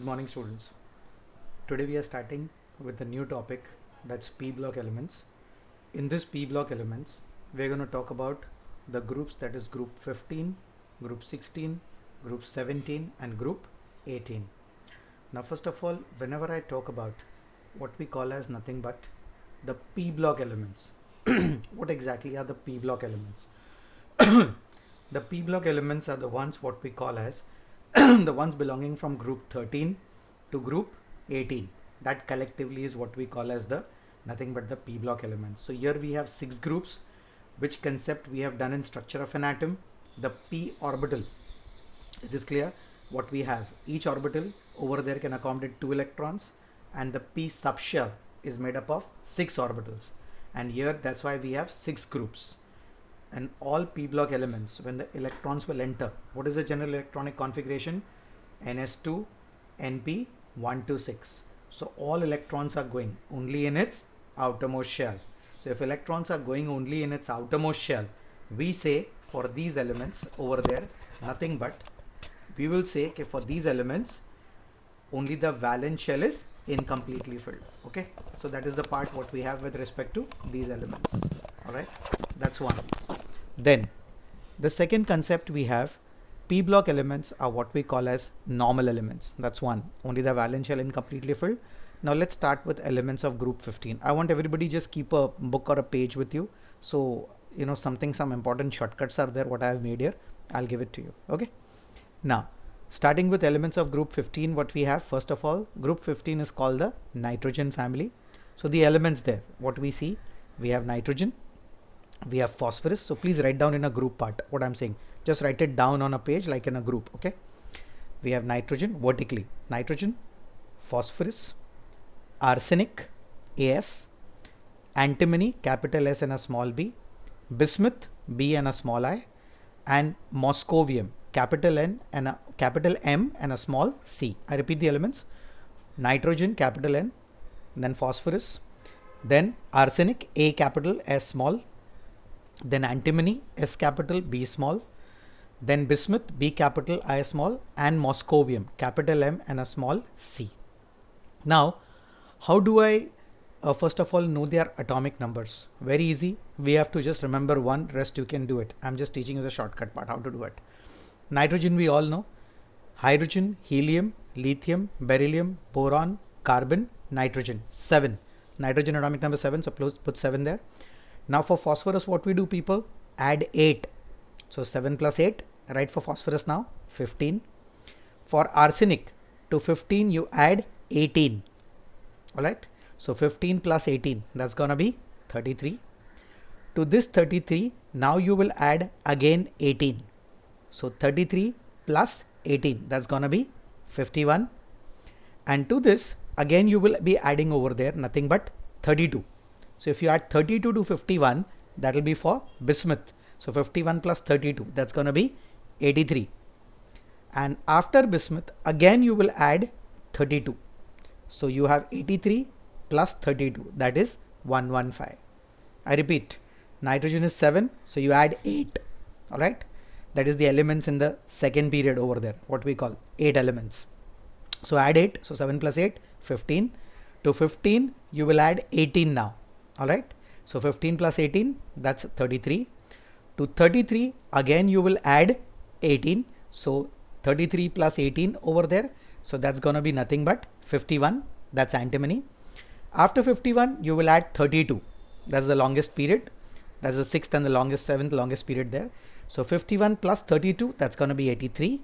Good morning, students. Today we are starting with a new topic, that's P block elements. In this P block elements, we're going to talk about the groups, that is group 15, group 16, group 17 and group 18. Now first of all, whenever I talk about what we call as nothing but the P block elements, what exactly are the P block elements? The P block elements are the ones what we call as the ones belonging from group 13 to group 18. That collectively is what we call as the nothing but the P block elements. So here we have 6 groups, which concept we have done in structure of an atom. The P orbital, is this clear? What we have, each orbital over there can accommodate 2 electrons, and the P subshell is made up of 6 orbitals, and here that's why we have 6 groups. And all P block elements, when the electrons will enter, what is the general electronic configuration? Ns2 Np 126. So all electrons are going only in its outermost shell. So if electrons are going only in its outermost shell, we say for these elements over there nothing but, we will say okay, for these elements only the valence shell is incompletely filled. Okay, so that is the part what we have with respect to these elements. All right, that's one. Then the second concept we have, P block elements are what we call as normal elements. That's one, only the valence shell incompletely filled. Now let's start with elements of group 15. I want everybody just keep a book or a page with you, so you know some important shortcuts are there what I have made here. I'll give it to you. Okay, now starting with elements of group 15, what we have, first of all, group 15 is called the nitrogen family. So the elements there, what we see, we have nitrogen, we have phosphorus. So please write down in a group part what I'm saying, just write it down on a page like in a group. Okay, we have nitrogen vertically, nitrogen, phosphorus, arsenic, As, antimony, capital S and a small b, bismuth, B and a small I, and moscovium, capital N and a capital M and a small c. I repeat the elements: nitrogen, capital N, then phosphorus, then arsenic, A capital, S small, then antimony, S capital, B small, then bismuth, B capital, I small, and moscovium, capital M and a small c. Now how do I first of all know their atomic numbers? Very easy, we have to just remember one, rest you can do it. I'm just teaching you the shortcut part how to do it. Nitrogen we all know, hydrogen, helium, lithium, beryllium, boron, carbon, nitrogen, 7. Nitrogen atomic number 7, so put 7 there. Now for phosphorus, what we do, people, add 8. So 7 plus 8, right, for phosphorus now 15. For arsenic, to 15 you add 18. All right, so 15 plus 18, that's gonna be 33. To this 33, now you will add again 18. So 33 plus 18, that's gonna be 51. And to this again you will be adding over there nothing but 32. So if you add 32 to 51, that will be for bismuth. So 51 plus 32, that's gonna be 83. And after bismuth again you will add 32. So you have 83 plus 32, that is 115. I repeat, nitrogen is 7, so you add 8. All right, that is the elements in the second period over there, what we call 8 elements. So add 8, so 7 plus 8, 15. To 15 you will add 18 now. All right, so 15 plus 18, that's 33. To 33 again you will add 18. So 33 plus 18 over there, so that's gonna be nothing but 51, that's antimony. After 51 you will add 32, that's the longest period, that's the 6th and the longest 7th longest period there. So 51 plus 32, that's gonna be 83.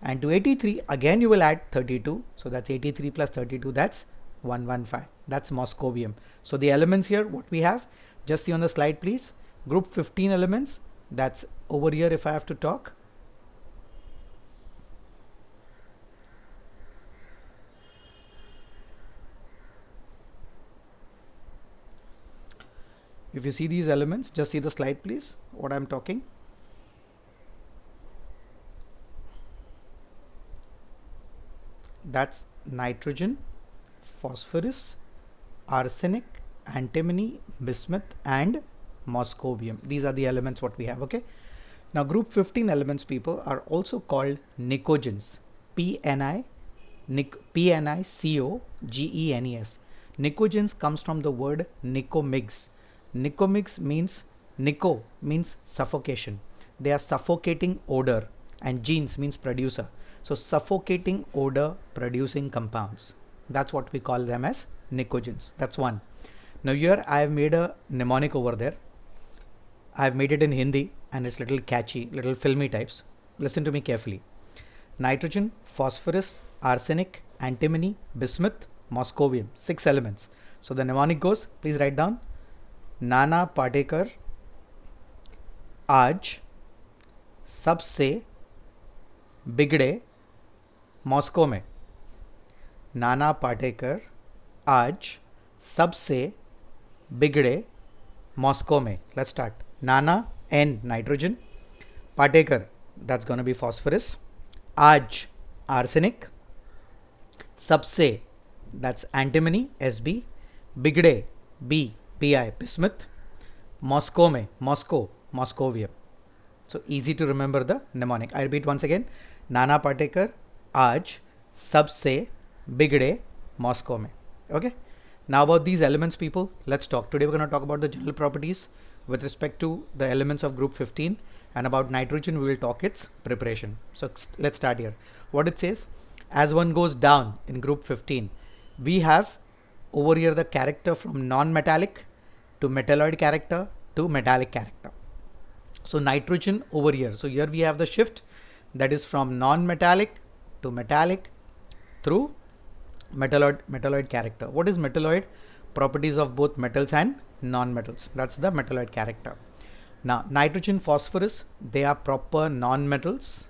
And to 83 again you will add 32, so that's 83 plus 32, that's 115, that's moscovium. So the elements here what we have, just see on the slide please, group 15 elements, that's over here. If I have to talk, if you see these elements, just see the slide please, what I'm talking. That's nitrogen, phosphorus, arsenic, antimony, bismuth and moscovium. These are the elements what we have. Okay, now group 15 elements, people, are also called nicogens, PNI Pnicogenes. Nicogens comes from the word nicomygs. Nicomygs means, nico means suffocation. They are suffocating odor, and genes means producer. So suffocating odor producing compounds. That's what we call them as nicogens. That's one. Now here I have made a mnemonic over there. I have made it in Hindi and it's little catchy, little filmy types. Listen to me carefully. Nitrogen, phosphorus, arsenic, antimony, bismuth, moscovium. 6 elements. So the mnemonic goes, please write down. Nana Patekar आज सबसे बिगड़े Moscow में. नाना पाटेकर आज सबसे बिगड़े Moscow में. Let's start. Nana, N, nitrogen. Patekar, that's going to be phosphorus. Aj, arsenic. Sabse, that's antimony, Sb. Bigde, B, Pi, bismuth. Moscow में, Moscow, moscovium. So easy to remember the mnemonic. I repeat once again. Nana Patekar आज सबसे बिगड़े Moscow में. Okay. Now about these elements, people, let's talk. Today we're going to talk about the general properties with respect to the elements of group 15, and about nitrogen we will talk its preparation. So let's start here. What it says, as one goes down in group 15, we have over here the character from non-metallic to metalloid character to metallic character. So nitrogen over here. So here we have the shift that is from non-metallic to metallic through metalloid character. What is metalloid? Properties of both metals and non-metals. That's the metalloid character. Now nitrogen, phosphorus, they are proper non-metals.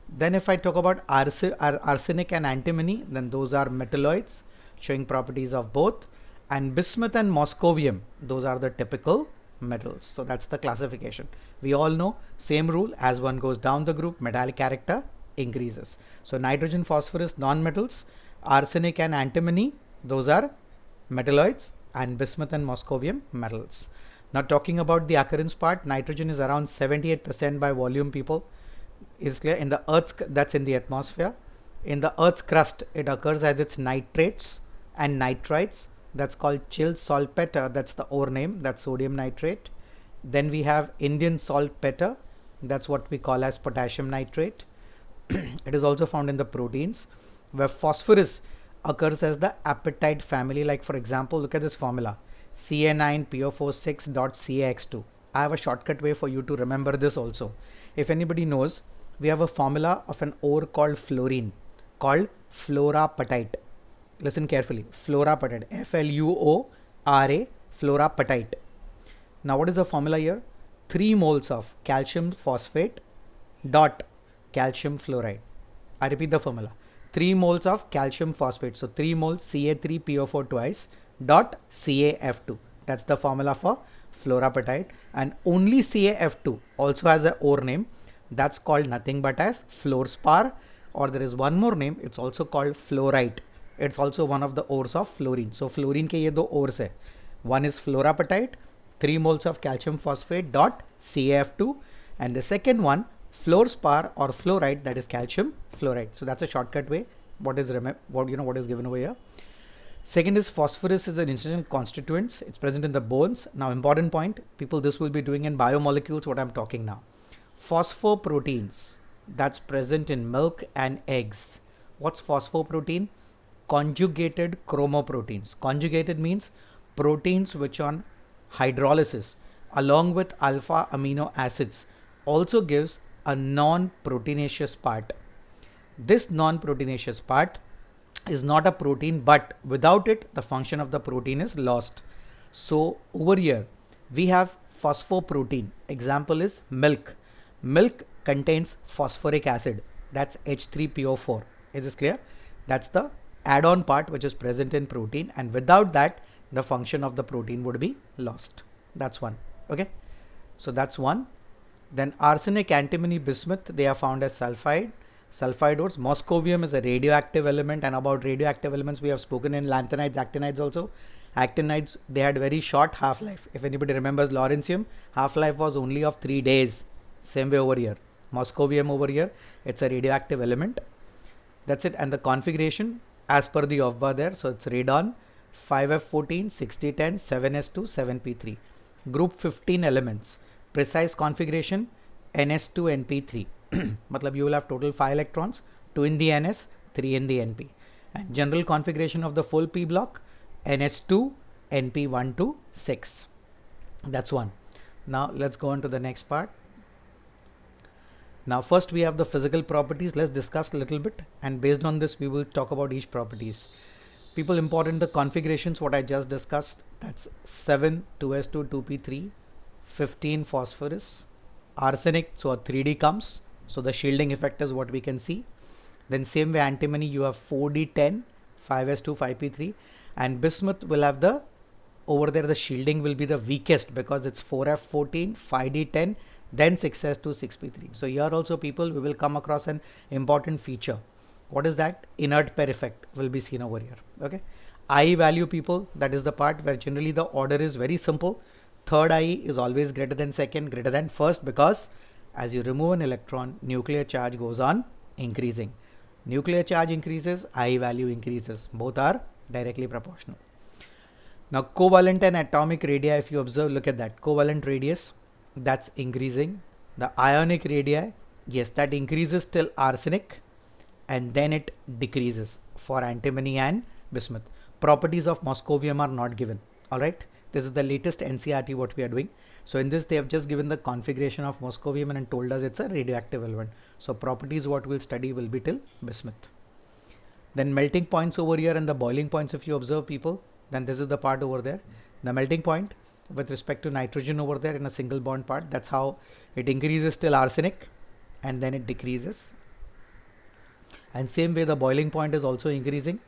Then if I talk about arsenic and antimony, then those are metalloids showing properties of both. And bismuth and moscovium, those are the typical metals. So that's the classification. We all know same rule, as one goes down the group, metallic character increases. So nitrogen, phosphorus, non-metals. Arsenic and antimony, those are metalloids, and bismuth and moscovium, metals. Now talking about the occurrence part, nitrogen is around 78% by volume, people. Is clear? In the Earth's, that's in the atmosphere. In the Earth's crust, it occurs as its nitrates and nitrites. That's called chill saltpeter. That's the ore name. That's sodium nitrate. Then we have Indian saltpeter. That's what we call as potassium nitrate. It is also found in the proteins, where phosphorus occurs as the apatite family. Like for example, look at this formula, Ca9PO46.CaX2. I have a shortcut way for you to remember this also. If anybody knows, we have a formula of an ore called fluorine, called fluorapatite. Listen carefully, fluorapatite, F-L-U-O-R-A, fluorapatite. Now what is the formula here? 3 moles of calcium phosphate dot calcium fluoride. I repeat the formula. 3 moles of calcium phosphate. So 3 moles Ca3PO4 twice dot CaF2. That's the formula for fluorapatite. And only CaF2 also has an ore name. That's called nothing but as fluorspar, or there is one more name. It's also called fluorite. It's also one of the ores of fluorine. So fluorine ke ye do ores hai. One is fluorapatite, 3 moles of calcium phosphate dot CaF2, and the second one fluorspar or fluoride, that is calcium fluoride. So that's a shortcut way. What is given over here. Second is phosphorus is an essential constituent. It's present in the bones. Now important point, people, this will be doing in biomolecules what I'm talking now. Phosphoproteins, that's present in milk and eggs. What's phosphoprotein? Conjugated chromoproteins. Conjugated means proteins which on hydrolysis along with alpha amino acids also gives a non-proteinaceous part. This non-proteinaceous part is not a protein, but without it the function of the protein is lost. So over here we have phosphoprotein. Example is milk. Milk contains phosphoric acid, that's H3PO4. Is this clear? That's the add-on part which is present in protein, and without that the function of the protein would be lost. That's one. Okay, so that's one. Then arsenic, antimony, bismuth, they are found as sulfide ores. Moscovium is a radioactive element, and about radioactive elements we have spoken in lanthanides, actinides also. Actinides, they had very short half-life. If anybody remembers lawrencium, half-life was only of 3 days. Same way over here. Moscovium over here, it's a radioactive element. That's it. And the configuration as per the off bar there. So it's radon 5F14, 6010, 7S2, 7P3. Group 15 elements. Precise configuration NS2, NP3. Matlab you will have total 5 electrons, 2 in the NS, 3 in the NP. And general configuration of the full P block NS2, NP1 to 6. That's one. Now let's go on to the next part. Now first we have the physical properties. Let's discuss a little bit, and based on this we will talk about each properties. People, important the configurations what I just discussed. That's 7 2s2 2p3, 15 phosphorus, arsenic, so a 3d comes, so the shielding effect is what we can see. Then same way antimony, you have 4d10, 5s2 5p3, and bismuth will have the, over there the shielding will be the weakest because it's 4f14, 5d10, then 6s2 6p3. So here also people, we will come across an important feature. What is that? Inert pair effect will be seen over here. Okay, I value, people, that is the part where generally the order is very simple. Third I is always greater than second, greater than first, because as you remove an electron, nuclear charge goes on increasing. Nuclear charge increases, I value increases. Both are directly proportional. Now covalent and atomic radii, if you observe, look at that. Covalent radius, that's increasing. The ionic radii, yes, that increases till arsenic, and then it decreases for antimony and bismuth. Properties of moscovium are not given. All right, this is the latest NCERT what we are doing. So in this they have just given the configuration of moscovium and told us it's a radioactive element. So properties what we'll study will be till bismuth. Then melting points over here and the boiling points, if you observe, people, then this is the part over there. The melting point with respect to nitrogen over there in a single bond part, that's how it increases till arsenic and then it decreases. And same way the boiling point is also increasing.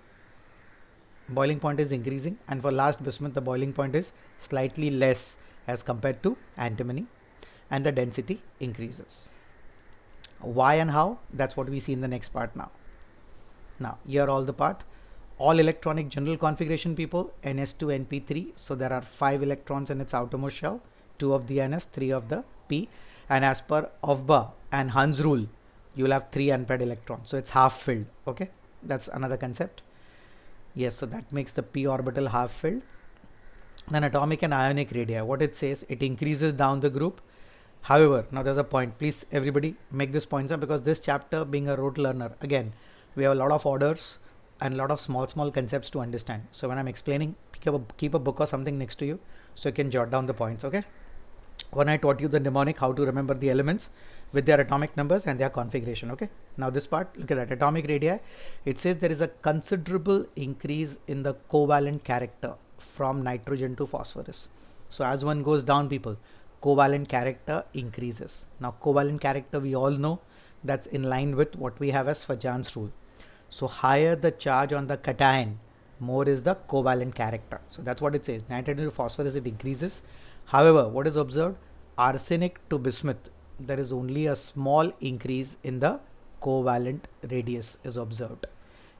Boiling point is increasing, and for last bismuth the boiling point is slightly less as compared to antimony, and the density increases. Why and how? That's what we see in the next part now. Now here all the part. All electronic general configuration, people, NS2 NP3. So there are 5 electrons in its outermost shell, 2 of the NS, 3 of the P, and as per Aufbau and Hund's rule, you will have 3 unpaired electrons. So it's half filled. Okay, that's another concept. Yes, so that makes the p orbital half filled. Then atomic and ionic radii, what it says, it increases down the group. However, now there's a point, please everybody make this points up, because this chapter, being a rote learner, again we have a lot of orders and a lot of small concepts to understand. So when I'm explaining, keep a book or something next to you so you can jot down the points. Okay, when I taught you the mnemonic, how to remember the elements with their atomic numbers and their configuration. Okay, now this part, look at that, atomic radii. It says there is a considerable increase in the covalent character from nitrogen to phosphorus. So as one goes down, people, covalent character increases. Now covalent character, we all know that's in line with what we have as Fajan's rule. So higher the charge on the cation, more is the covalent character. So that's what it says. Nitrogen to phosphorus, it increases. However, what is observed? Arsenic to bismuth, there is only a small increase in the covalent radius is observed.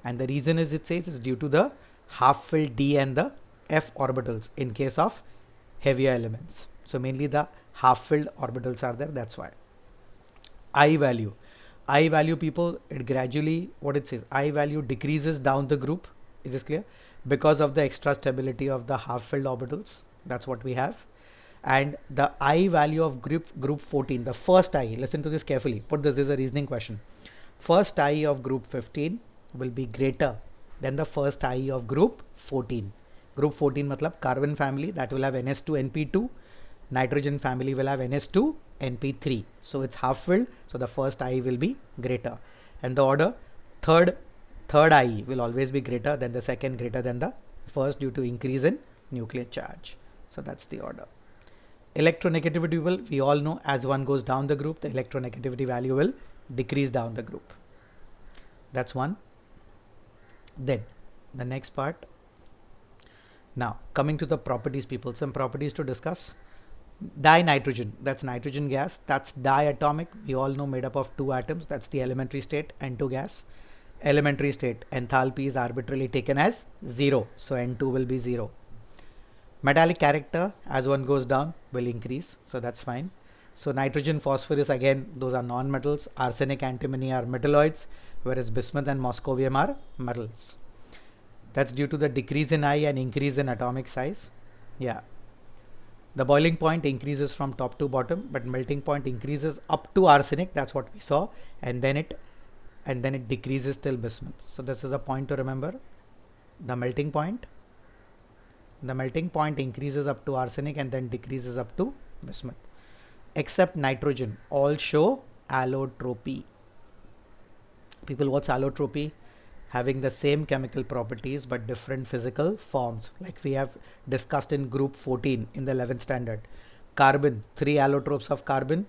And the reason is, it says, is due to the half filled d and the f orbitals in case of heavier elements. So mainly the half filled orbitals are there, that's why. I value, people, it gradually, what it says, I value decreases down the group. Is this clear? Because of the extra stability of the half filled orbitals. That's what we have. And the I value of group 14, the first I, listen to this carefully, put this is a reasoning question. First I of group 15 will be greater than the first I of group 14. Group 14 matlab carbon family, that will have NS2 NP2, nitrogen family will have NS2 NP3. So it's half filled, so the first I will be greater, and the order third I will always be greater than the second, greater than the first, due to increase in nuclear charge. So that's the order. Electronegativity will, we all know, as one goes down the group, the electronegativity value will decrease down the group. That's one. Then the next part. Now coming to the properties, people, some properties to discuss. Dinitrogen, that's nitrogen gas, that's diatomic, we all know, made up of 2 atoms, that's the elementary state, N2 gas. Elementary state, enthalpy is arbitrarily taken as 0, so N2 will be 0. Metallic character, as one goes down, will increase, so that's fine. So nitrogen, phosphorus, again those are non-metals. Arsenic, antimony are metalloids. whereas bismuth and moscovium are metals. That's due to the decrease in I and increase in atomic size. Yeah. The boiling point increases from top to bottom, but melting point increases up to arsenic. That's what we saw, and then it decreases till bismuth. So this is a point to remember. The melting point increases up to arsenic and then decreases up to bismuth. Except nitrogen, all show allotropy. People, what's allotropy? Having the same chemical properties but different physical forms, like we have discussed in group 14 in the 11th standard. Carbon, 3 allotropes of carbon: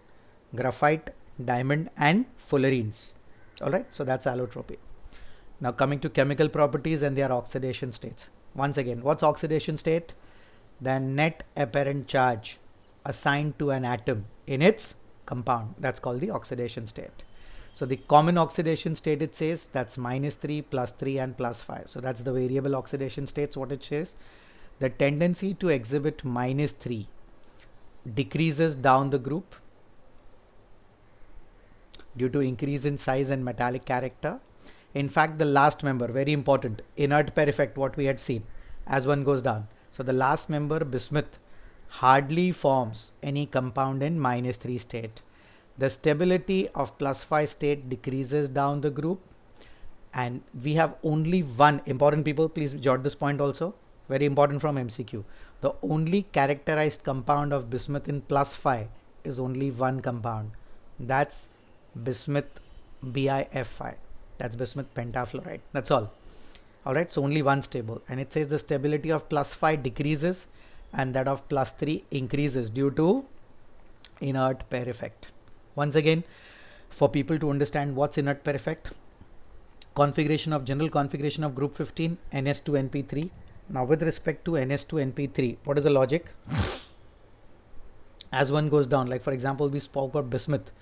graphite, diamond and fullerenes. Alright, so that's allotropy. Now coming to chemical properties and their oxidation states. Once again, what's oxidation state? The net apparent charge assigned to an atom in its compound. That's called the oxidation state. So the common oxidation state, it says, that's -3, +3 and +5. So that's the variable oxidation states. What it says, the tendency to exhibit -3 decreases down the group due to increase in size and metallic character. In fact, the last member, very important, inert pair effect, what we had seen as one goes down. So the last member, bismuth, hardly forms any compound in -3 state. The stability of +5 state decreases down the group, and we have only one important, people, please jot this point also, very important from MCQ. The only characterized compound of bismuth in +5 is only one compound. That's bismuth BiF5. That's bismuth pentafluoride. That's all. Alright, so only one stable, and it says the stability of +5 decreases and that of +3 increases due to inert pair effect. Once again, for people to understand what's inert pair effect, general configuration of group 15, NS2NP3. Now with respect to NS2NP3, what is the logic? As one goes down, like for example, we spoke about bismuth,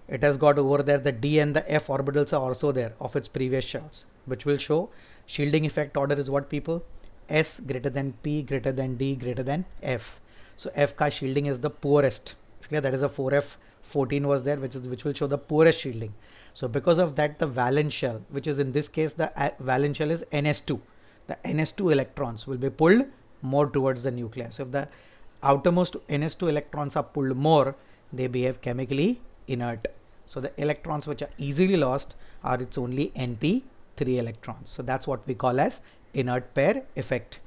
it has got over there the D and the F orbitals are also there of its previous shells, which will show shielding effect order is what, people? S greater than P greater than D greater than F. So F ka shielding is the poorest. It's clear, that is a 4F14 was there, which will show the poorest shielding. So because of that, the valence shell, which is in this case the valence shell, is NS2. The NS2 electrons will be pulled more towards the nucleus. So if the outermost NS2 electrons are pulled more, they behave chemically inert. So the electrons which are easily lost are its only NP3 electrons. So that's what we call as inert pair effect.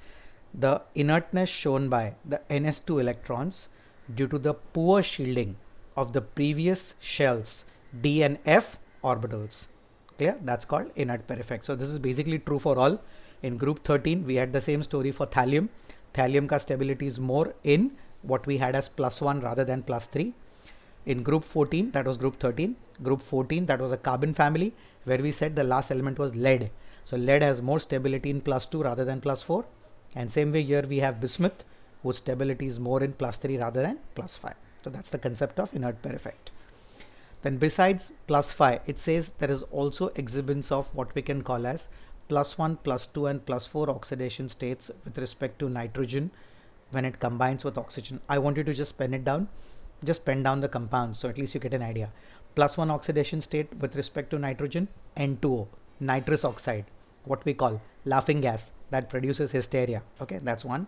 The inertness shown by the NS2 electrons due to the poor shielding of the previous shells D and F orbitals. Clear? That's called inert pair effect. So this is basically true for all. In group 13 we had the same story for thallium. Thallium ka stability is more in what we had as +1 rather than +3. In group 14, that was group 13. Group 14, that was a carbon family, where we said the last element was lead. So lead has more stability in +2 rather than +4. And same way here we have bismuth, whose stability is more in +3 rather than +5. So that's the concept of inert pair effect. Then besides +5, it says there is also exhibits of what we can call as +1, +2 and +4 oxidation states with respect to nitrogen when it combines with oxygen. I want you to just pen it down. Just pen down the compounds so at least you get an idea. +1 oxidation state with respect to nitrogen, N2O, nitrous oxide, what we call laughing gas that produces hysteria. Okay, that's one.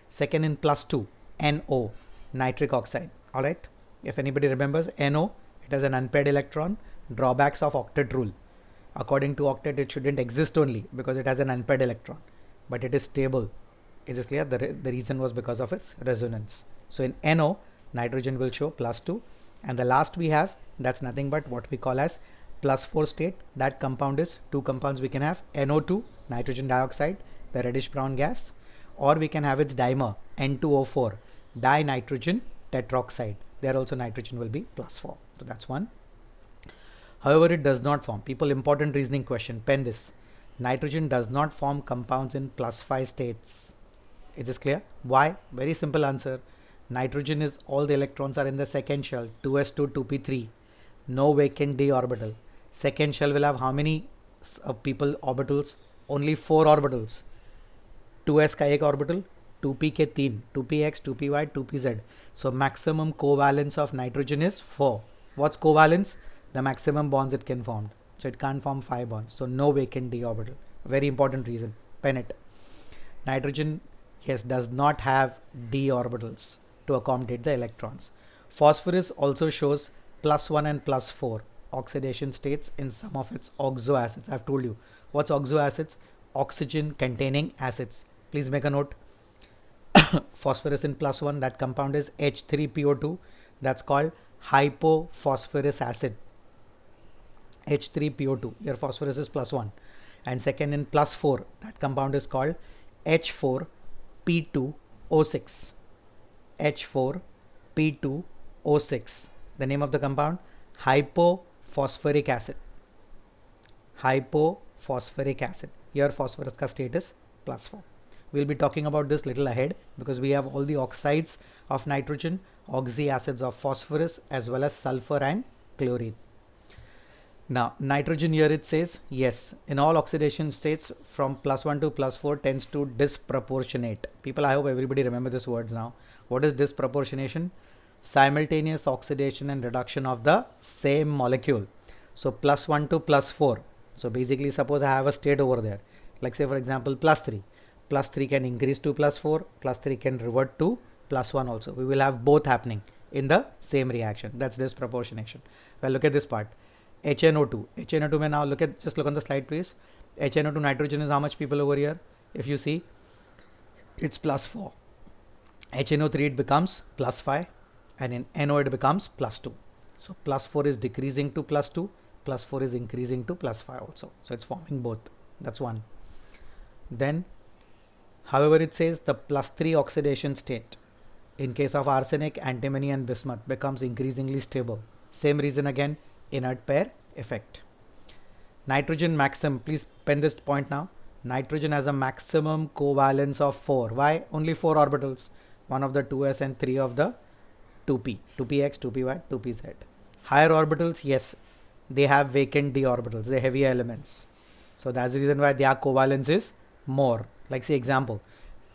Second, in +2, NO, nitric oxide. All right, if anybody remembers NO, it has an unpaired electron. Drawbacks of octet rule: according to octet it shouldn't exist only because it has an unpaired electron, but it is stable. Is this clear? The reason was because of its resonance. So in NO, nitrogen will show +2, and the last we have, that's nothing but what we call as +4 state. That compound is two compounds we can have: NO2, nitrogen dioxide, the reddish brown gas, or we can have its dimer, N2O4, dinitrogen tetroxide. There also nitrogen will be +4. So that's one. However, it does not form. People, important reasoning question, pen this. Nitrogen does not form compounds in +5 states. Is this clear? Why? Very simple answer. Nitrogen is all the electrons are in the second shell, 2s2, 2p3, no vacant d orbital. Second shell will have how many orbitals? Only 4 orbitals. 2s का एक orbital, 2p के 3, 2px, 2py, 2pz. So maximum covalence of nitrogen is 4. What's covalence? The maximum bonds it can form. So it can't form 5 bonds. So no vacant d orbital. Very important reason. Pen it. Nitrogen, yes, does not have d orbitals to accommodate the electrons. Phosphorus also shows +1 and +4 oxidation states in some of its oxo acids. I've told you. What's oxo acids? Oxygen containing acids. Please make a note. Phosphorus in +1, that compound is H3PO2. That's called hypophosphorus acid. H3PO2. Here phosphorus is +1. And second in +4, that compound is called H4P2O6. H4P2O6. The name of the compound? Hypophosphoric acid. Hypophosphoric acid. Here phosphorus ka state is +4. We'll be talking about this little ahead because we have all the oxides of nitrogen, oxy acids of phosphorus, as well as sulfur and chlorine. Now nitrogen, here it says, yes, in all oxidation states from +1 to +4 tends to disproportionate. People, I hope everybody remember these words now. What is disproportionation? Simultaneous oxidation and reduction of the same molecule. So +1 to +4. So basically, suppose I have a state over there, like say for example +3. +3 can increase to +4, +3 can revert to +1 also. We will have both happening in the same reaction. That's disproportionation. Well, look at this part. HNO2. HNO2 may now just look on the slide please. HNO2 nitrogen is how much, people, over here? If you see, it's +4. HNO3 it becomes +5, and in NO it becomes +2. So +4 is decreasing to +2, +4 is increasing to +5 also. So it's forming both. That's one. Then however, it says the +3 oxidation state in case of arsenic, antimony and bismuth becomes increasingly stable. Same reason again, inert pair effect. Nitrogen maximum, please pen this point now. Nitrogen has a maximum covalence of 4. Why? Only 4 orbitals. 1 of the 2s and 3 of the 2p. 2px, 2py, 2pz. Higher orbitals, yes, they have vacant d orbitals. They're heavier elements. So that's the reason why their covalence is more. Like say example,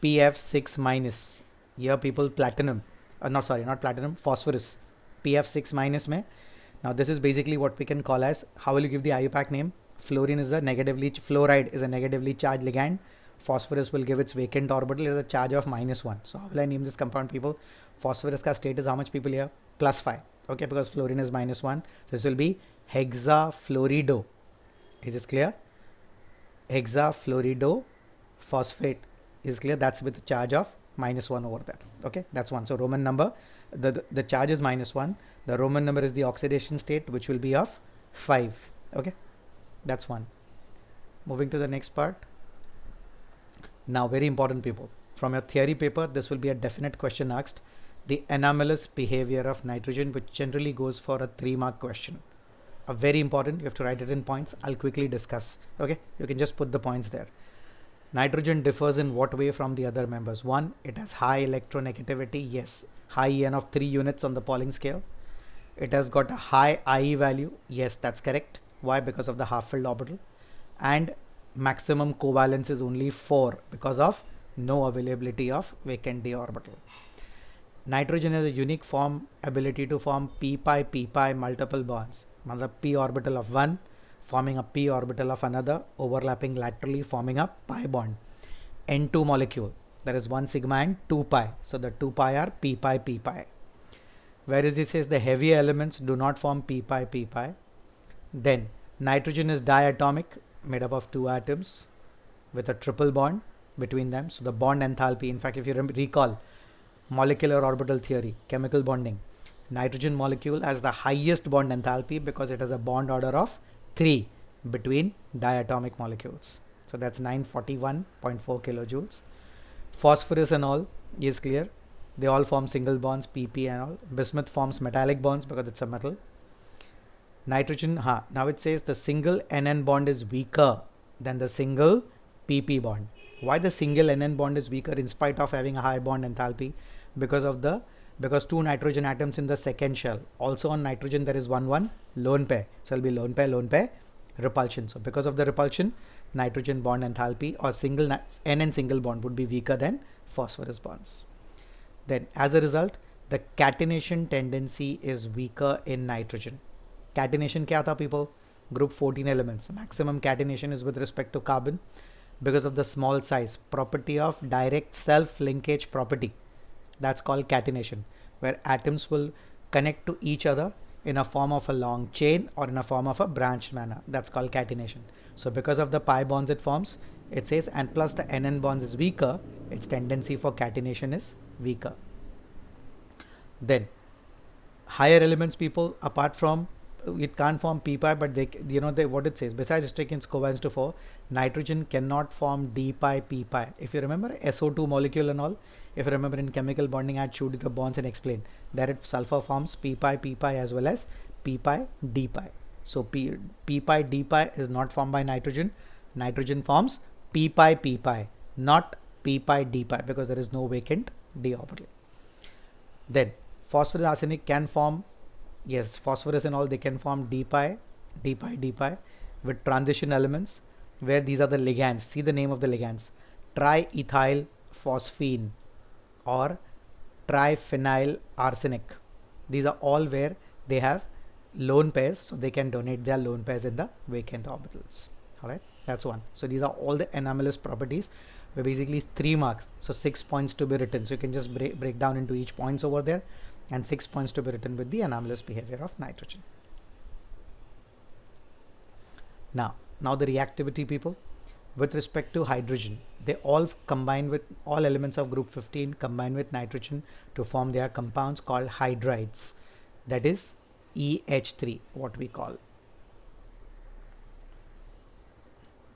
PF6 minus. Here people platinum, not platinum, phosphorus. PF6 minus mein. Now this is basically what we can call as, how will you give the IUPAC name? Fluoride is a negatively charged ligand. Phosphorus will give its vacant orbital as a charge of -1. So how will I name this compound, people? Phosphorus ka state is how much, people, here? +5. Okay, because fluorine is -1. So this will be hexafluorido. Is this clear? Hexafluorido phosphate is clear. That's with a charge of -1 over there. Okay, that's one. So Roman number, the charge is -1. The Roman number is the oxidation state, which will be of 5. Okay, that's one. Moving to the next part. Now, very important, people. From your theory paper, this will be a definite question asked. The anomalous behavior of nitrogen, which generally goes for a 3-mark question. A very important, you have to write it in points. I'll quickly discuss. Okay, you can just put the points there. Nitrogen differs in what way from the other members? 1, it has high electronegativity. Yes, high En of 3 units on the Pauling scale. It has got a high IE value. Yes, that's correct. Why? Because of the half-filled orbital. And maximum covalence is only 4 because of no availability of vacant d orbital. Nitrogen has a unique ability to form p-pi multiple bonds. P orbital of one forming a p orbital of another, overlapping laterally, forming a pi bond. N2 molecule, there is 1 sigma and 2 pi. So the 2 pi are p-pi. Whereas this says the heavier elements do not form p-pi. Then nitrogen is diatomic, made up of 2 atoms with a triple bond between them. So the bond enthalpy, in fact, if you recall molecular orbital theory, chemical bonding, nitrogen molecule has the highest bond enthalpy because it has a bond order of 3 between diatomic molecules. So that's 941.4 kilojoules. Phosphorus and all is clear. They all form single bonds, pp and all. Bismuth forms metallic bonds because it's a metal. Nitrogen, now it says the single NN bond is weaker than the single pp bond. Why the single NN bond is weaker in spite of having a high bond enthalpy? Because 2 nitrogen atoms in the second shell. Also on nitrogen there is 1 lone pair. So it'll be lone pair repulsion. So because of the repulsion, nitrogen bond enthalpy or single NN single bond would be weaker than phosphorus bonds. Then as a result, the catenation tendency is weaker in nitrogen. Catenation kya tha, people? group 14 elements. Maximum catenation is with respect to carbon because of the small size, property of direct self-linkage property. That's called catenation, where atoms will connect to each other in a form of a long chain or in a form of a branched manner. That's called catenation. So because of the pi bonds it forms, it says, and plus the NN bonds is weaker, its tendency for catenation is weaker. Then higher elements, people, apart from it can't form p pi, but they, what it says, besides restricting its covalence to 4, nitrogen cannot form d pi p pi. If you remember SO2 molecule and all, if you remember in chemical bonding, I had showed you the bonds and explained that it sulfur forms p pi as well as p pi d pi. So p pi d pi is not formed by nitrogen. Nitrogen forms p pi, not p pi d pi, because there is no vacant d orbital. Then phosphorus arsenic can form, yes, phosphorus and all, they can form d pi with transition elements, where these are the ligands. See the name of the ligands: triethyl phosphine or triphenyl arsenic. These are all where they have lone pairs, so they can donate their lone pairs in the vacant orbitals. All right, that's one. So these are all the anomalous properties, where basically 3 marks, so 6 points to be written. So you can just break down into each points over there, and 6 points to be written with the anomalous behavior of nitrogen. Now the reactivity, people, with respect to hydrogen, they all combine with, all elements of group 15 combine with nitrogen to form their compounds called hydrides. That is EH3, what we call.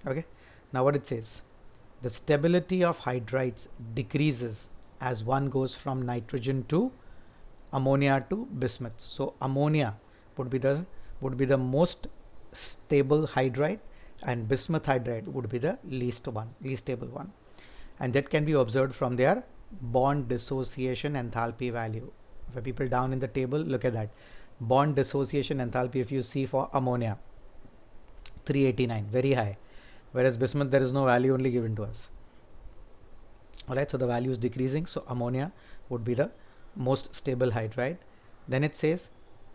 Okay, now what it says, the stability of hydrides decreases as one goes from nitrogen to ammonia to bismuth. So ammonia would be the most stable hydride, and bismuth hydride would be the least stable one, and that can be observed from their bond dissociation enthalpy value. For people down in the table, look at that bond dissociation enthalpy. If you see for ammonia, 389, very high, whereas bismuth there is no value only given to us. All right, so the value is decreasing, so ammonia would be the most stable hydride. Then it says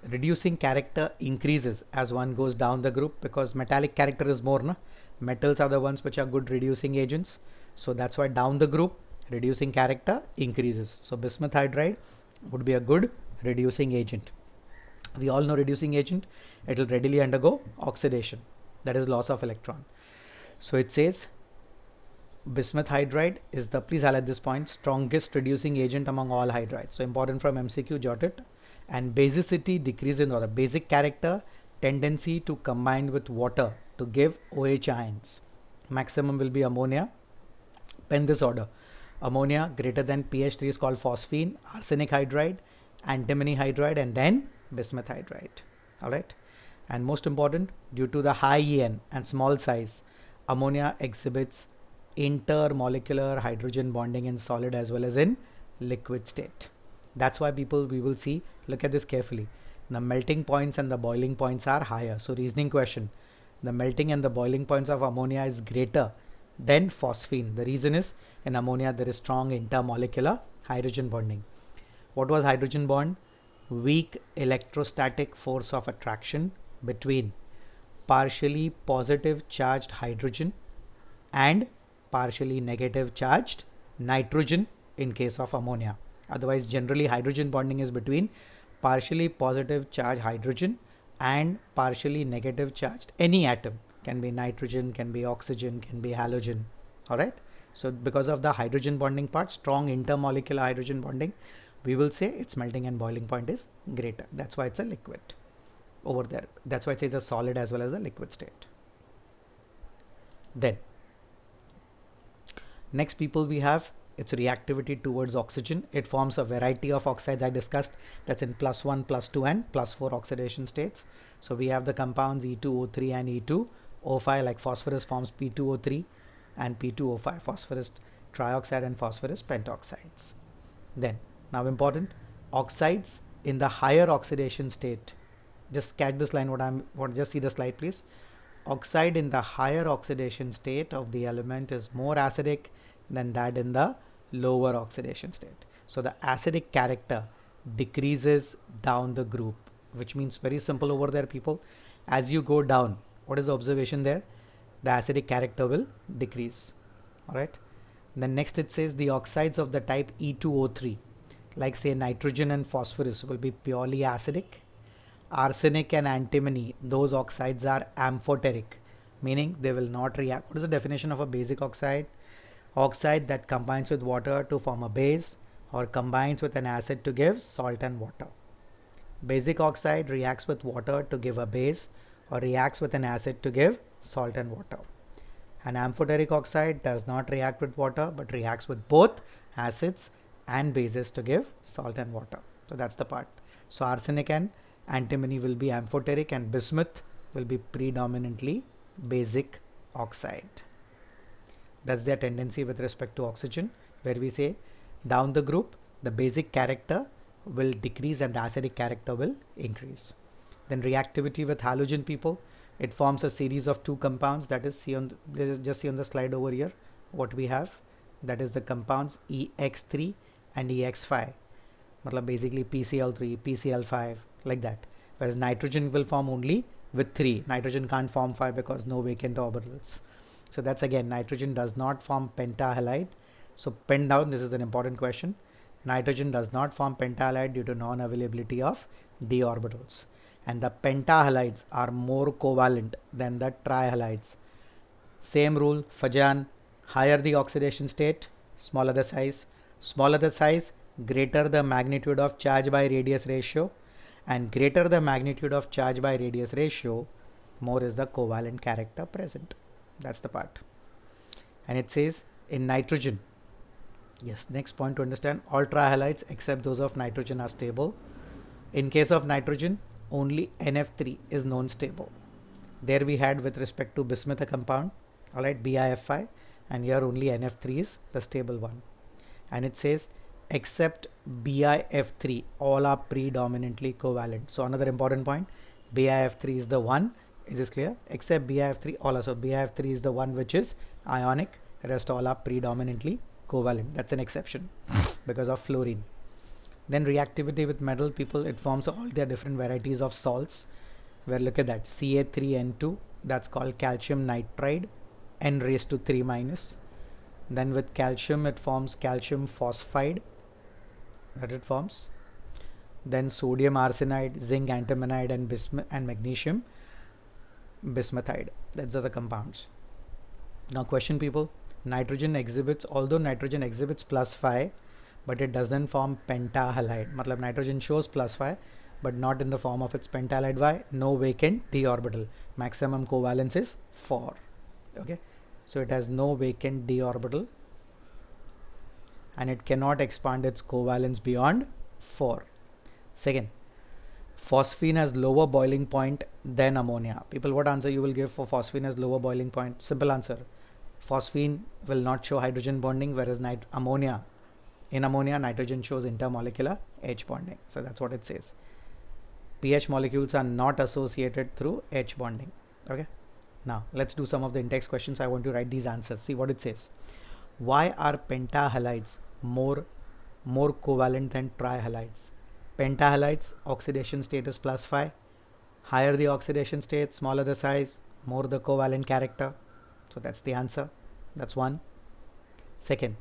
reducing character increases as one goes down the group, because metallic character is more, no? Metals are the ones which are good reducing agents, so that's why down the group reducing character increases. So bismuth hydride would be a good reducing agent. We all know reducing agent, it will readily undergo oxidation, that is loss of electron. So it says bismuth hydride is the, please highlight this point, strongest reducing agent among all hydrides. So important from MCQ, jot it. And basicity decrease in order, basic character, tendency to combine with water to give OH ions. Maximum will be ammonia. Pen this order: ammonia greater than pH 3 is called phosphine, arsenic hydride, antimony hydride, and then bismuth hydride. All right, and most important, due to the high En and small size, ammonia exhibits intermolecular hydrogen bonding in solid as well as in liquid state. That's why, people, we will see, look at this carefully, the melting points and the boiling points are higher. So reasoning question, the melting and the boiling points of ammonia is greater than phosphine. The reason is, in ammonia there is strong intermolecular hydrogen bonding. What was hydrogen bond? Weak electrostatic force of attraction between partially positive charged hydrogen and partially negative charged nitrogen in case of ammonia. Otherwise, generally hydrogen bonding is between partially positive charged hydrogen and partially negative charged any atom. Can be nitrogen, can be oxygen, can be halogen. All right. So because of the hydrogen bonding part, strong intermolecular hydrogen bonding, we will say its melting and boiling point is greater. That's why it's a liquid over there. That's why it says a solid as well as a liquid state. Then next, people, we have its reactivity towards oxygen. It forms a variety of oxides I discussed, that's in +1, +2 and +4 oxidation states. So we have the compounds E2O3 and E2O5, like phosphorus forms P2O3 and P2O5, phosphorus trioxide and phosphorus pentoxides. Then now important, oxides in the higher oxidation state, just catch this line, just see the slide please. Oxide in the higher oxidation state of the element is more acidic than that in the lower oxidation state. So the acidic character decreases down the group, which means very simple over there, people. As you go down, What is the observation there? The acidic character will decrease. Alright. Then next it says the oxides of the type E2O3, like say nitrogen and phosphorus, will be purely acidic. Arsenic and antimony, those oxides are amphoteric, meaning they will not react. What is the definition of a basic oxide? Oxide that combines with water to form a base or combines with an acid to give salt and water. Basic oxide reacts with water to give a base or reacts with an acid to give salt and water. An amphoteric oxide does not react with water but reacts with both acids and bases to give salt and water. So that's the part. So arsenic and antimony will be amphoteric and bismuth will be predominantly basic oxide. That's their tendency with respect to oxygen, where we say down the group the basic character will decrease and the acidic character will increase. Then reactivity with halogen, people, it forms a series of two compounds. That is, just see on the slide over here what we have. That is the compounds EX3 and EX5. Basically PCl3, PCl5, like that. Whereas nitrogen will form only with 3. Nitrogen can't form 5 because no vacant orbitals. So that's again, nitrogen does not form pentahalide. So pen down, this is an important question. Nitrogen does not form pentahalide due to non-availability of d orbitals. And the pentahalides are more covalent than the trihalides. Same rule, Fajan, higher the oxidation state, smaller the size. Smaller the size, greater the magnitude of charge by radius ratio, and greater the magnitude of charge by radius ratio, more is the covalent character present. That's the part. And it says in nitrogen, yes, next point to understand, all trihalides except those of nitrogen are stable. In case of nitrogen, only NF3 is non-stable. There we had with respect to bismuth a compound, alright, BiF5, and here only NF3 is the stable one. And it says except BiF3, all are predominantly covalent. So another important point, BiF3 is the one, is this clear? Except BiF3, all are. So BiF3 is the one which is ionic, rest all are predominantly covalent. That's an exception because of fluorine. Then reactivity with metal, people, it forms all their different varieties of salts, where look at that, Ca3N2, that's called calcium nitride, N raised to 3 minus. Then with calcium, it forms calcium phosphide, that it forms. Then sodium arsenide, zinc antimonide, and bismuth and magnesium bismuthide. Those are the compounds. Now question, people, nitrogen exhibits, although nitrogen exhibits +5, but it doesn't form pentahalide. Nitrogen shows +5, but not in the form of its pentahalide. Why? No vacant d orbital. Maximum covalence is 4. Okay, so it has no vacant d orbital, and it cannot expand its covalence beyond 4. Second, phosphine has lower boiling point than ammonia. People, what answer you will give for phosphine has lower boiling point? Simple answer. Phosphine will not show hydrogen bonding, whereas in ammonia, nitrogen shows intermolecular H bonding. So that's what it says. pH molecules are not associated through H bonding. Okay. Now let's do some of the in-text questions. I want to write these answers. See what it says. Why are pentahalides more covalent than trihalides? Pentahalides, oxidation state is +5. Higher the oxidation state, smaller the size, more the covalent character. So that's the answer. That's one. Second,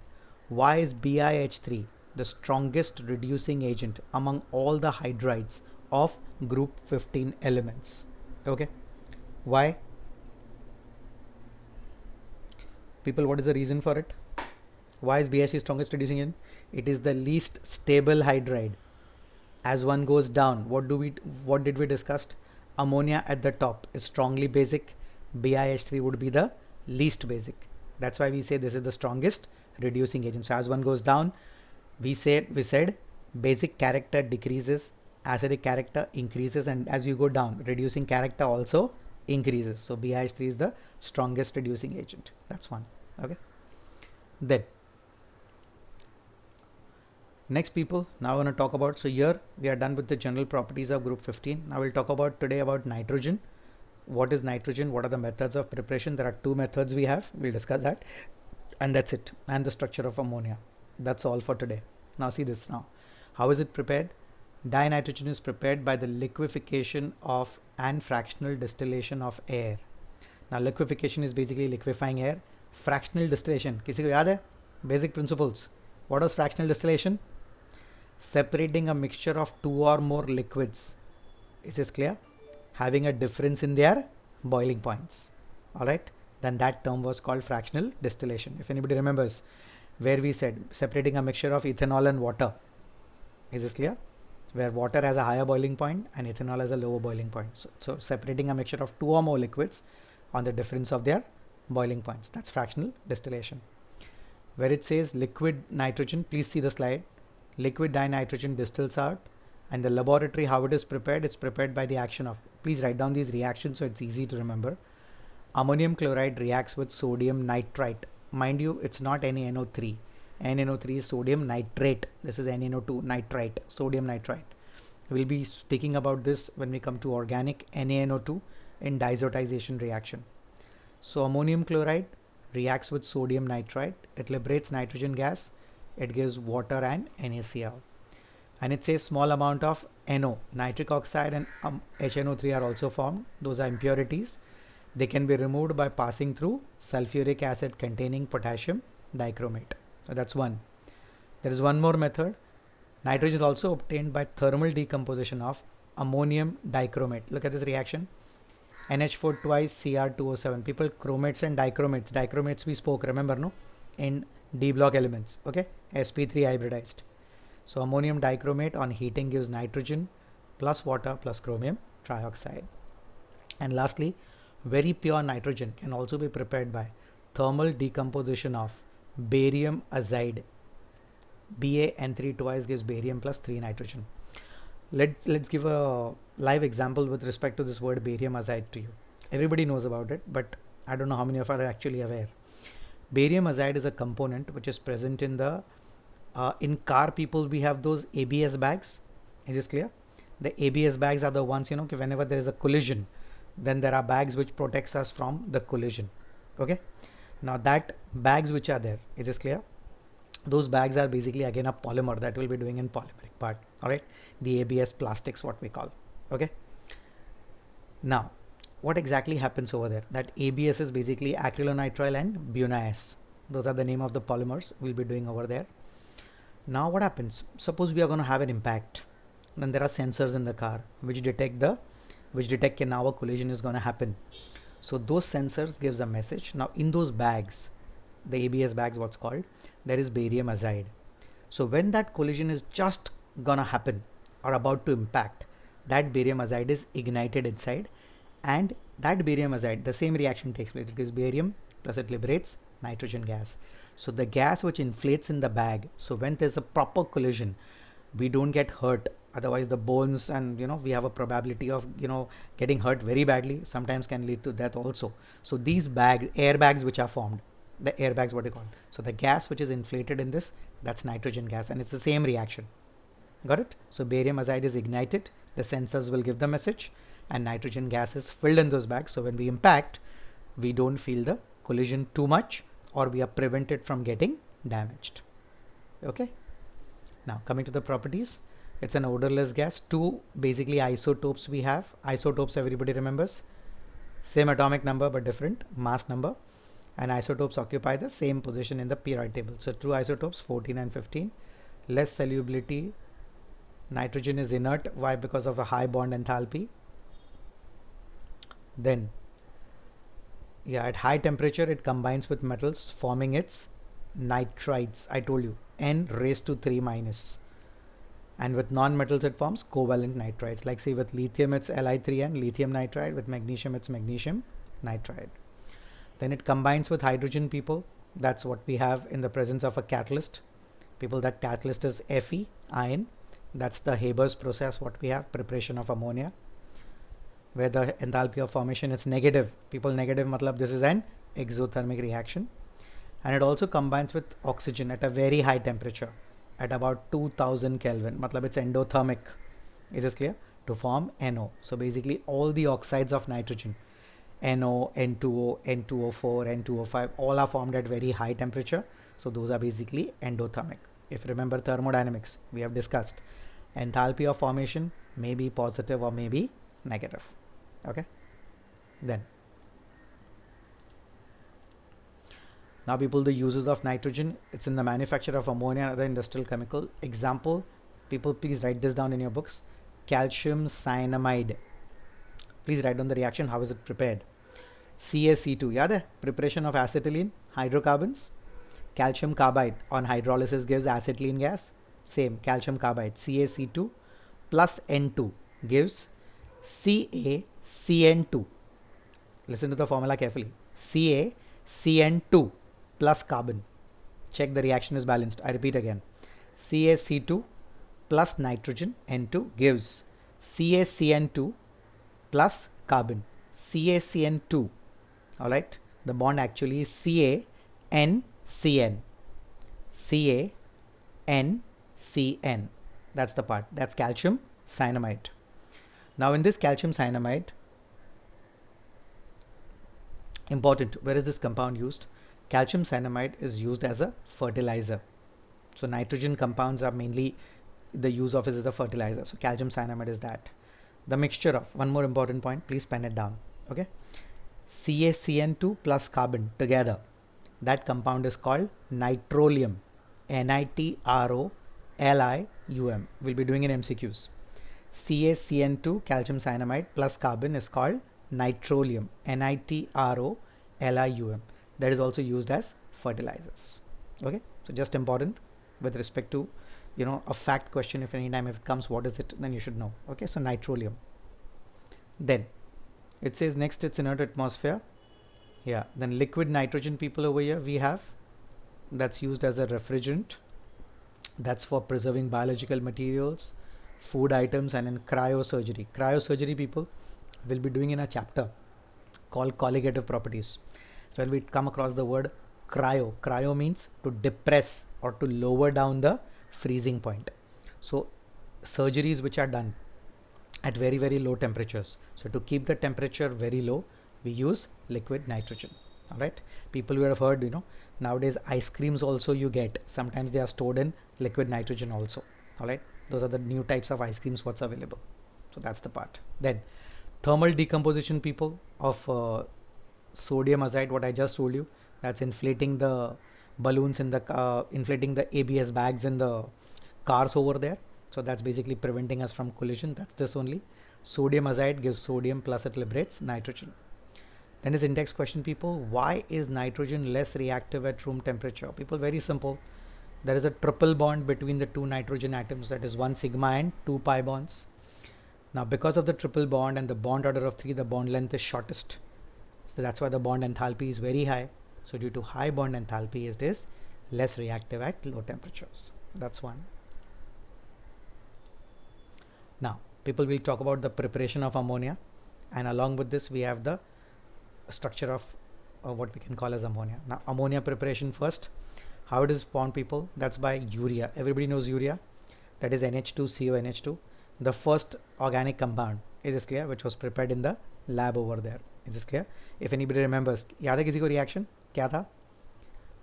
why is BiH3 the strongest reducing agent among all the hydrides of group 15 elements? Okay. Why? People, what is the reason for it? Why is BiH3 strongest reducing agent? It is the least stable hydride. As one goes down, what did we discuss? Ammonia at the top is strongly basic. BiH3 would be the least basic. That's why we say this is the strongest reducing agent. So as one goes down, we said basic character decreases, acidic character increases, and as you go down, reducing character also increases. So BiH3 is the strongest reducing agent. That's one. Okay. Then next, people, now I want to talk about, so here we are done with the general properties of group 15. Now we'll talk about today about nitrogen. What is nitrogen? What are the methods of preparation? There are 2 methods we have. We'll discuss that. And that's it. And the structure of ammonia. That's all for today. Now see this now. How is it prepared? Dinitrogen is prepared by the liquefaction of and fractional distillation of air. Now liquefaction is basically liquefying air. Fractional distillation, किसी को याद है? Basic principles. What was fractional distillation? Separating a mixture of two or more liquids. Is this clear? Having a difference in their boiling points. Alright, then that term was called fractional distillation. If anybody remembers, where we said separating a mixture of ethanol and water. Is this clear? Where water has a higher boiling point and ethanol has a lower boiling point. So separating a mixture of two or more liquids on the difference of their boiling points. That's fractional distillation. Where it says liquid nitrogen, please see the slide. Liquid dinitrogen distills out, and the laboratory, how it is prepared, it's prepared by the action of, please write down these reactions so it's easy to remember. Ammonium chloride reacts with sodium nitrite. Mind you, it's not NaNO3. NaNO3 is sodium nitrate. This is NaNO2 nitrite, sodium nitrite. We'll be speaking about this when we come to organic NaNO2 in diazotization reaction. So ammonium chloride reacts with sodium nitrite. It liberates nitrogen gas. It gives water and NaCl. And it says small amount of NO, nitric oxide and HNO3 are also formed. Those are impurities. They can be removed by passing through sulfuric acid containing potassium dichromate. So that's one. There is one more method. Nitrogen is also obtained by thermal decomposition of ammonium dichromate. Look at this reaction. NH4 twice Cr2O7. People, chromates and dichromates. Dichromates we spoke, remember, no? In D block elements. Okay. sp3 hybridized. So ammonium dichromate on heating gives nitrogen plus water plus chromium trioxide. And lastly, very pure nitrogen can also be prepared by thermal decomposition of barium azide. BaN3 twice gives barium plus 3 nitrogen. Let's give a live example with respect to this word barium azide to you. Everybody knows about it, but I don't know how many of you are actually aware. Barium azide is a component which is present in the in car people. We have those ABS bags. Is this clear? The ABS bags are the ones, whenever there is a collision, then there are bags which protects us from the collision. Okay. Now that bags which are there, is this clear? Those bags are basically again a polymer that we'll be doing in polymeric part. All right. The ABS plastics, what we call. Okay. Now, what exactly happens over there? That ABS is basically acrylonitrile and BuNaS. Those are the name of the polymers we'll be doing over there. Now what happens? Suppose we are going to have an impact. Then there are sensors in the car which detect now a collision is going to happen. So those sensors gives a message. Now in those bags, the ABS bags, what's called, there is barium azide. So when that collision is just gonna happen or about to impact, that barium azide is ignited inside, and that barium azide, the same reaction takes place. It gives barium plus it liberates nitrogen gas. So the gas which inflates in the bag, so when there's a proper collision, we don't get hurt. Otherwise the bones and we have a probability of getting hurt very badly, sometimes can lead to death also. So these bags, airbags which are formed, the airbags, what you call. So the gas which is inflated in this, that's nitrogen gas, and it's the same reaction. Got it? So barium azide is ignited, the sensors will give the message, and nitrogen gas is filled in those bags. So when we impact, we don't feel the collision too much, or we are prevented from getting damaged. Okay. Now coming to the properties, it's an odorless gas. Two basically isotopes we have. Isotopes, everybody remembers, same atomic number but different mass number, and isotopes occupy the same position in the periodic table. So true isotopes 14 and 15. Less solubility, nitrogen is inert. Why? Because of a high bond enthalpy. Then at high temperature it combines with metals, forming its nitrides. I told you, N raised to 3 minus. And with non-metals it forms covalent nitrides. Like say with lithium it's Li3N, lithium nitride. With magnesium it's magnesium nitride. Then it combines with hydrogen, people. That's what we have in the presence of a catalyst. People, that catalyst is Fe, ion. That's the Haber's process, what we have, preparation of ammonia. Where the enthalpy of formation is negative. People, negative matlab this is an exothermic reaction. And it also combines with oxygen at a very high temperature, at about 2000 Kelvin. Matlab it's endothermic. Is this clear? To form NO. So basically all the oxides of nitrogen, NO, N2O, N2O4, N2O5, all are formed at very high temperature. So those are basically endothermic. If you remember thermodynamics, we have discussed enthalpy of formation may be positive or may be negative. Okay. Then Now people, the uses of nitrogen, it's in the manufacture of ammonia and other industrial chemical. Example, people please write this down in your books. Calcium cyanamide. Please write down the reaction, how is it prepared. CaC2, याद है, preparation of acetylene, hydrocarbons. Calcium carbide on hydrolysis gives acetylene gas. Same, calcium carbide, CaC2 plus N2 gives CaCN2. Listen to the formula carefully. CaCN2 plus carbon. Check the reaction is balanced. I repeat again. CaC2 plus nitrogen N2 gives CaCN2 plus carbon. CaCN2. Alright. The bond actually is CaNCN. CaNCN. That's the part. That's calcium cyanamide. Now in this calcium cyanamide, important, where is this compound used? Calcium cyanamide is used as a fertilizer. So nitrogen compounds are mainly, the use of is the fertilizer. So calcium cyanamide is that. The mixture of, one more important point, please pen it down. Okay. CaCN2 plus carbon together. That compound is called nitrolium. Nitrolium. We'll be doing in MCQs. CaCN2 calcium cyanamide plus carbon is called nitrolium. Nitrolium. That is also used as fertilizers. Okay, so just important with respect to, a fact question. If anytime if it comes, what is it, then you should know. Okay, so nitrolium. Then it says next it's inert atmosphere. Yeah, then liquid nitrogen, people, over here we have, that's used as a refrigerant. That's for preserving biological materials, food items, and in cryosurgery. Cryosurgery, people, will be doing in a chapter called colligative properties. So when we come across the word cryo means to depress or to lower down the freezing point. So surgeries which are done at very, very low temperatures. So to keep the temperature very low, we use liquid nitrogen. All right. People will have heard, nowadays ice creams also you get. Sometimes they are stored in liquid nitrogen also. All right. Those are the new types of ice creams what's available. So that's the part. Then thermal decomposition, people, of sodium azide, what I just told you, that's inflating the balloons in the inflating the ABS bags in the cars over there. So that's basically preventing us from collision. That's this only. Sodium azide gives sodium plus it liberates nitrogen. Then is index question, people. Why is nitrogen less reactive at room temperature? People, very simple. There is a triple bond between the two nitrogen atoms, that is 1 sigma and 2 pi bonds. Now because of the triple bond and the bond order of 3, the bond length is shortest. So that's why the bond enthalpy is very high. So due to high bond enthalpy, it is less reactive at low temperatures. That's one. Now people will talk about the preparation of ammonia, and along with this we have the structure of what we can call as ammonia. Now ammonia preparation first. How it is formed, people? That's by urea. Everybody knows urea. That is NH2CONH2. The first organic compound, is this clear, which was prepared in the lab over there. Is this clear? If anybody remembers, याद है किसी को reaction? क्या था?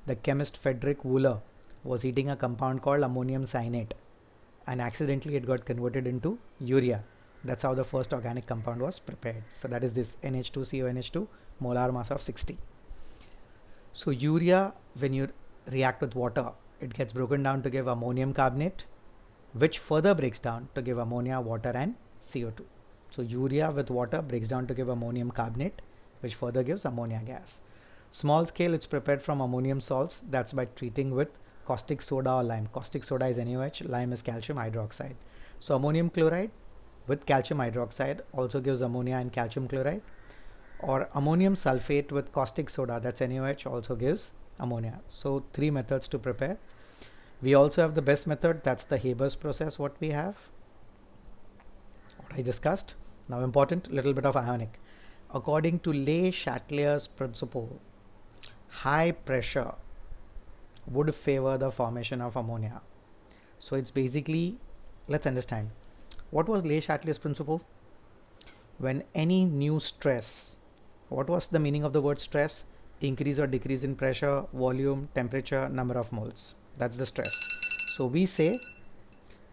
The chemist Frederick Wöhler was eating a compound called ammonium cyanate, and accidentally it got converted into urea. That's how the first organic compound was prepared. So that is this NH2CONH2, molar mass of 60. So urea, when you react with water, it gets broken down to give ammonium carbonate, which further breaks down to give ammonia, water, and CO2. So urea with water breaks down to give ammonium carbonate, which further gives ammonia gas. Small scale, it's prepared from ammonium salts. That's by treating with caustic soda or lime. Caustic soda is NaOH, lime is calcium hydroxide. So ammonium chloride with calcium hydroxide also gives ammonia and calcium chloride, or ammonium sulfate with caustic soda, that's NaOH, also gives ammonia. So 3 methods to prepare. We also have the best method, that's the Haber's process, what we have, what I discussed. Now important, little bit of ionic. According to Le Chatelier's principle, high pressure would favor the formation of ammonia. So it's basically, let's understand, what was Le Chatelier's principle? When any new stress, what was the meaning of the word stress? Increase or decrease in pressure, volume, temperature, number of moles. That's the stress. So we say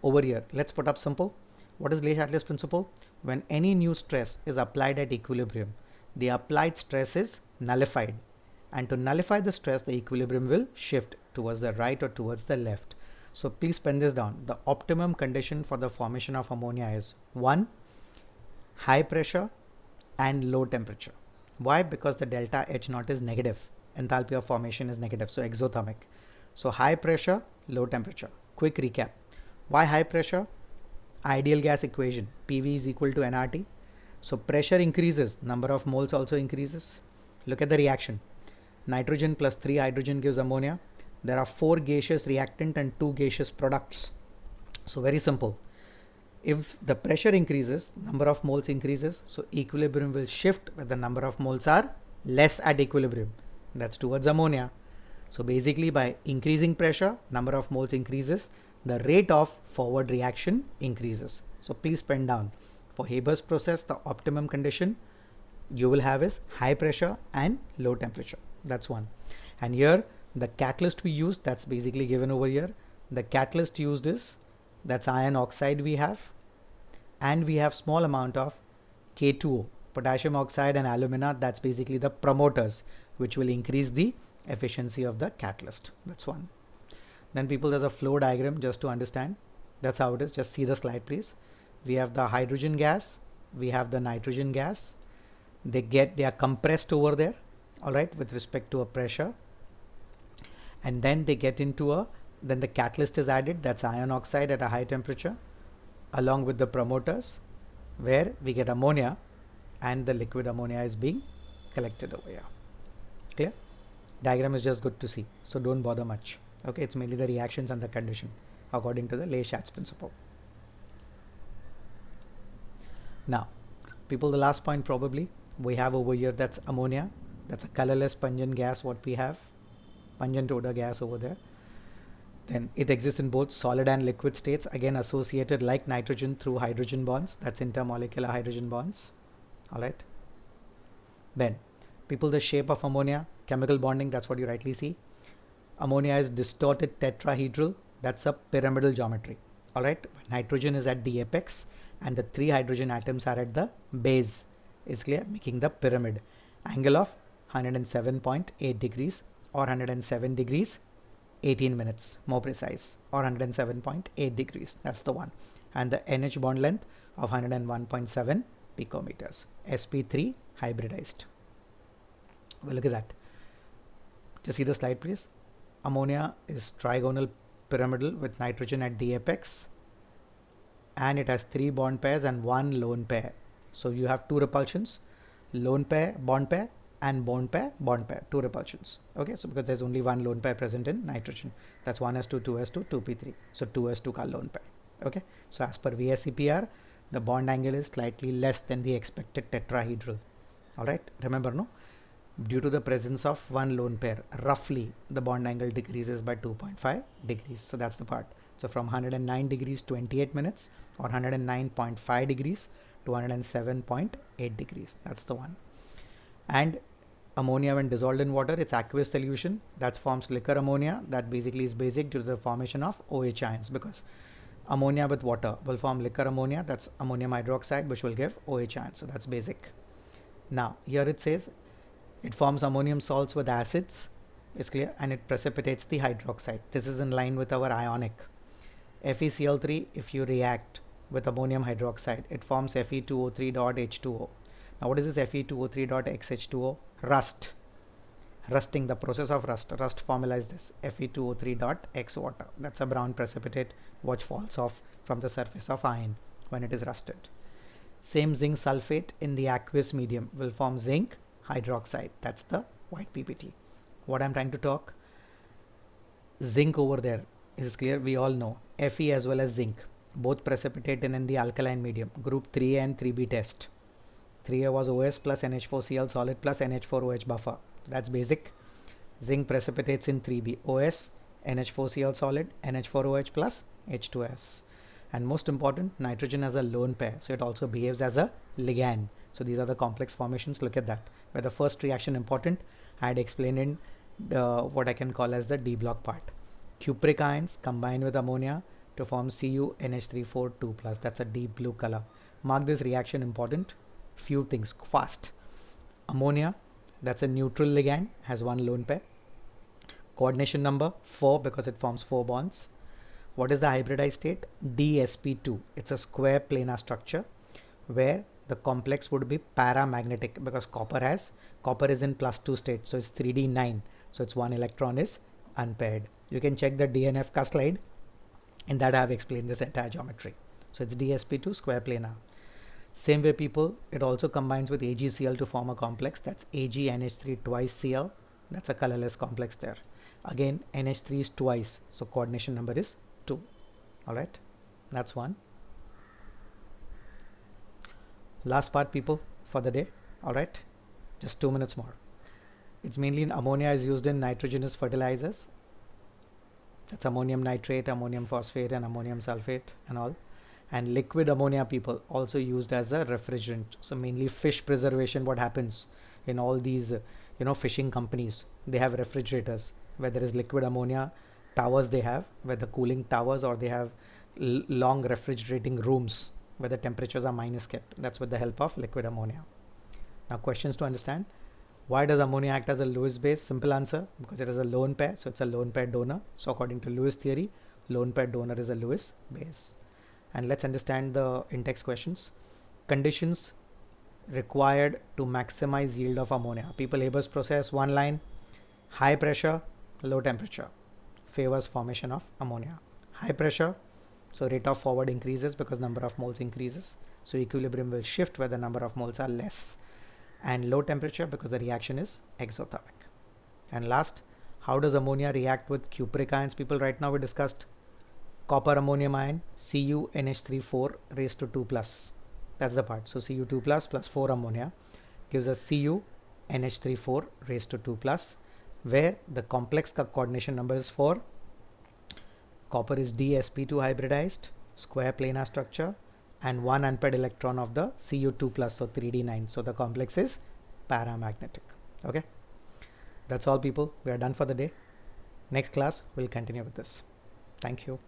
over here, let's put up simple. What is Le Chatelier's principle? When any new stress is applied at equilibrium, the applied stress is nullified And to nullify the stress, the equilibrium will shift towards the right or towards the left. So please pen this down. The optimum condition for the formation of ammonia is 1. High pressure and low temperature. Why? Because the delta H naught is negative. Enthalpy of formation is negative, so exothermic. So high pressure, low temperature. Quick recap. Why high pressure? Ideal gas equation, PV is equal to nRT. So pressure increases, number of moles also increases. Look at the reaction. Nitrogen plus 3 hydrogen gives ammonia. There are 4 gaseous reactant and 2 gaseous products. So very simple. If the pressure increases, number of moles increases, so equilibrium will shift where the number of moles are less at equilibrium. That's towards ammonia. So basically by increasing pressure, number of moles increases, the rate of forward reaction increases. So please pen down. For Haber's process, the optimum condition you will have is high pressure and low temperature. That's one. And here the catalyst we use, that's basically given over here. The catalyst used is, that's iron oxide we have, and we have small amount of K2O, potassium oxide and alumina. That's basically the promoters which will increase the efficiency of the catalyst. That's one. Then people, there's a flow diagram just to understand. That's how it is. Just see the slide please. We have the hydrogen gas, we have the nitrogen gas. They are compressed over there, all right, with respect to a pressure, and then they get into then the catalyst is added, that's iron oxide at a high temperature, along with the promoters, where we get ammonia, and the liquid ammonia is being collected over here. Clear? Diagram is just good to see, so don't bother much. Okay, it's mainly the reactions and the condition according to the Le-Chatz principle. Now, people, the last point probably we have over here, that's ammonia. That's a colorless pungent gas what we have, pungent odor gas over there. Then it exists in both solid and liquid states, again associated like nitrogen through hydrogen bonds, that's intermolecular hydrogen bonds. All right. Then people, the shape of ammonia, chemical bonding, that's what you rightly see. Ammonia is distorted tetrahedral, that's a pyramidal geometry. All right. Nitrogen is at the apex and the 3 hydrogen atoms are at the base, is clear, making the pyramid. Angle of 107.8 degrees or 107 degrees 18 minutes, more precise, or 107.8 degrees, that's the one. And the NH bond length of 101.7 picometers, sp3 hybridized. Well, look at that. Just see the slide please. Ammonia is trigonal pyramidal with nitrogen at the apex, and it has 3 bond pairs and 1 lone pair. So you have 2 repulsions, lone pair, and bond pair, 2 repulsions. Okay, so because there's only 1 lone pair present in nitrogen, that's 1s2, 2s2, 2p3. So 2s2 ka lone pair. Okay, so as per VSEPR, the bond angle is slightly less than the expected tetrahedral. All right, remember, no? Due to the presence of 1 lone pair, roughly the bond angle decreases by 2.5 degrees. So that's the part. So from 109 degrees 28 minutes or 109.5 degrees to 107.8 degrees. That's the one. And ammonia, when dissolved in water, it's aqueous solution that forms liquor ammonia. That basically is basic due to the formation of OH ions, because ammonia with water will form liquor ammonia, that's ammonium hydroxide, which will give OH ions. So that's basic. Now here it says it forms ammonium salts with acids, is clear, and it precipitates the hydroxide. This is in line with our ionic. FeCl3, if you react with ammonium hydroxide, it forms Fe2O3.H2O. Now what is this Fe2O3.XH2O? Rust. Rusting, the process of rust. Rust formula is this, Fe2O3.X water. That's a brown precipitate which falls off from the surface of iron when it is rusted. Same zinc sulfate in the aqueous medium will form zinc hydroxide. That's the white PPT. What I'm trying to talk, zinc over there is clear, we all know. Fe as well as zinc, both precipitate in the alkaline medium, group 3A and 3B test. 3A was OS plus NH4Cl solid plus NH4OH buffer. That's basic. Zinc precipitates in 3B, OS, NH4Cl solid, NH4OH plus H2S. And most important, nitrogen has a lone pair, so it also behaves as a ligand. So these are the complex formations. Look at that. Where the first reaction important, I had explained in what I can call as the D block part. Cupric ions combine with ammonia to form CuNH342+. That's a deep blue color. Mark this reaction important. Few things fast. Ammonia That's a neutral ligand, has one lone pair. Coordination number 4 because it forms 4 bonds. What is the hybridized state? DsP2. It's a square planar structure where the complex would be paramagnetic because copper is in +2 state, so it's 3d9, so its one electron is unpaired. You can check the DNF ka slide. In that I have explained this entire geometry. So it's DsP2 square planar. Same way people, it also combines with AgCl to form a complex. That's AgNH3 twice Cl. That's a colorless complex there. Again, NH3 is twice, so coordination number is 2. Alright, that's one. Last part people for the day. Alright, just 2 minutes more. It's mainly in ammonia is used in nitrogenous fertilizers. That's ammonium nitrate, ammonium phosphate and ammonium sulfate and all. And liquid ammonia people also used as a refrigerant. So mainly fish preservation, what happens in all these fishing companies, they have refrigerators where there is liquid ammonia towers, they have whether cooling towers, or they have long refrigerating rooms where the temperatures are minus kept. That's with the help of liquid ammonia. Now questions to understand. Why does ammonia act as a Lewis base? Simple answer, because it is a lone pair, so it's a lone pair donor. So according to Lewis theory, lone pair donor is a Lewis base. And let's understand the in-text questions. Conditions required to maximize yield of ammonia. People, Haber's process, one line: high pressure, low temperature favors formation of ammonia. High pressure, so rate of forward increases because number of moles increases, so equilibrium will shift where the number of moles are less. And low temperature because the reaction is exothermic. And last, how does ammonia react with cupric ions? People, right now we discussed copper ammonium ion, CuNH3 raised to 2 plus. That's the part. So Cu2 plus 4 ammonia gives us CuNH3 raised to 2 plus, where the complex coordination number is 4. Copper is DsP2 hybridized, square planar structure, and one unpaired electron of the Cu2 plus, so 3d9. So the complex is paramagnetic. Okay, that's all people. We are done for the day. Next class we'll continue with this. Thank you.